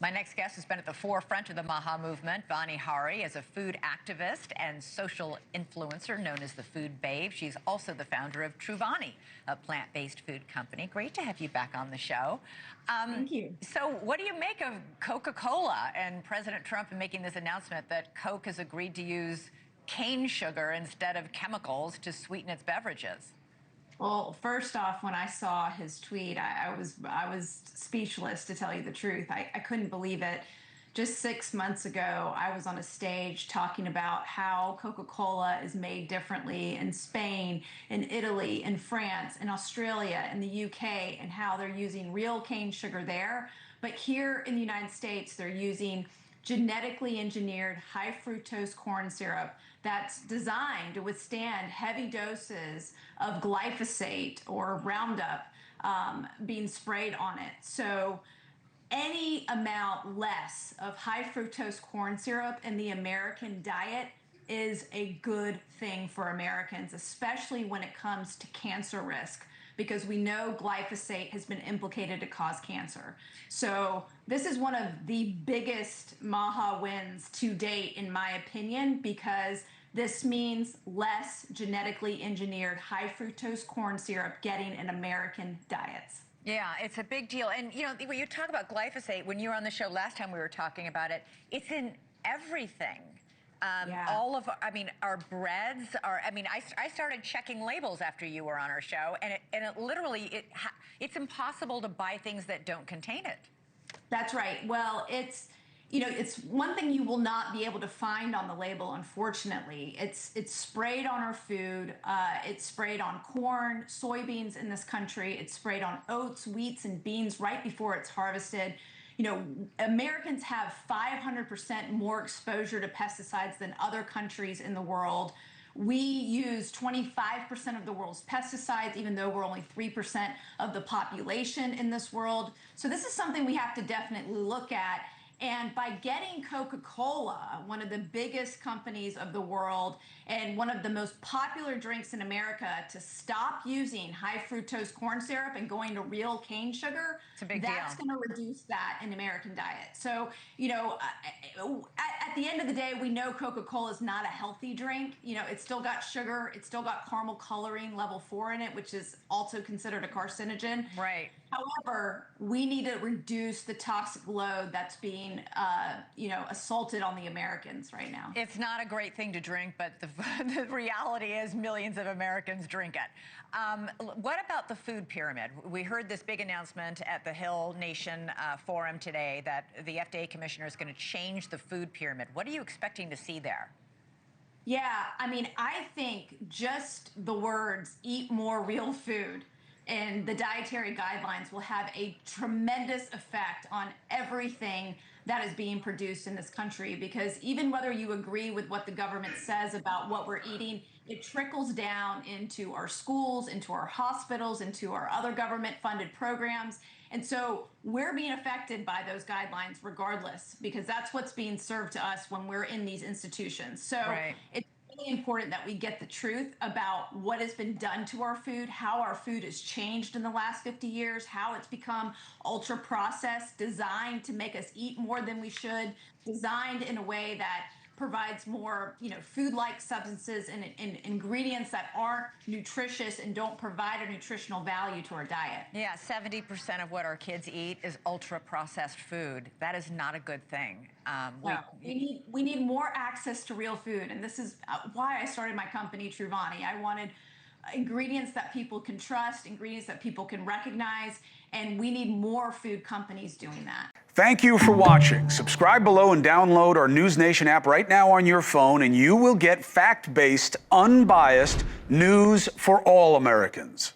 My next guest has been at the forefront of the MAGA movement. Vani Hari is a food activist and social influencer known as the Food Babe. She's also the founder of Vani, a plant-based food company. Great to have you back on the show. Thank you. So what do you make of Coca-Cola and President Trump making this announcement that Coke has agreed to use cane sugar instead of chemicals to sweeten its beverages? Well, first off, when I saw his tweet, I was speechless, to tell you the truth. I couldn't believe it. Just 6 months ago, I was on a stage talking about how Coca-Cola is made differently in Spain, in Italy, in France, in Australia, in the UK, and how they're using real cane sugar there. But here in the United States, they're using genetically engineered high fructose corn syrup that's designed to withstand heavy doses of glyphosate or Roundup being sprayed on it. So any amount less of high fructose corn syrup in the American diet is a good thing for Americans, especially when it comes to cancer risk, because we know glyphosate has been implicated to cause cancer. So this is one of the biggest MAGA wins to date, in my opinion, because this means less genetically engineered high fructose corn syrup getting in American diets. Yeah, it's a big deal. And, you know, when you talk about glyphosate, when you were on the show last time we were talking about it, it's in everything. All of, I mean, our breads are, I mean, I started checking labels after you were on our show, and it literally, it's impossible to buy things that don't contain it. That's right. Well, it's one thing you will not be able to find on the label, unfortunately. It's sprayed on our food. It's sprayed on corn, soybeans in this country. It's sprayed on oats, wheats, and beans right before it's harvested. You know, Americans have 500% more exposure to pesticides than other countries in the world. We use 25% of the world's pesticides, even though we're only 3% of the population in this world. So this is something we have to definitely look at. And by getting Coca-Cola, one of the biggest companies of the world and one of the most popular drinks in America, to stop using high fructose corn syrup and going to real cane sugar, it's a big that's going to reduce that in American diet. So, you know, at the end of the day, we know Coca-Cola is not a healthy drink. You know, it's still got sugar. It's still got caramel coloring level 4 in it, which is also considered a carcinogen. Right. However, we need to reduce the toxic load that's being, assaulted on the Americans right now. It's not a great thing to drink, but the reality is millions of Americans drink it. What about the food pyramid? We heard this big announcement at the Hill Nation forum today that the FDA commissioner is going to change the food pyramid. What are you expecting to see there? Yeah, I mean, I think just the words "eat more real food" and the dietary guidelines will have a tremendous effect on everything that is being produced in this country, because even whether you agree with what the government says about what we're eating, it trickles down into our schools, into our hospitals, into our other government funded programs. And so we're being affected by those guidelines regardless, because that's what's being served to us when we're in these institutions. So it's really important that we get the truth about what has been done to our food, how our food has changed in the last 50 years, how it's become ultra processed, designed to make us eat more than we should, designed in a way that provides more, food-like substances and ingredients that aren't nutritious and don't provide a nutritional value to our diet. Yeah, 70% of what our kids eat is ultra-processed food. That is not a good thing. We need more access to real food, and this is why I started my company, Vani. I wanted ingredients that people can trust, ingredients that people can recognize, and we need more food companies doing that. Thank you for watching. Subscribe below and download our NewsNation app right now on your phone, and you will get fact-based, unbiased news for all Americans.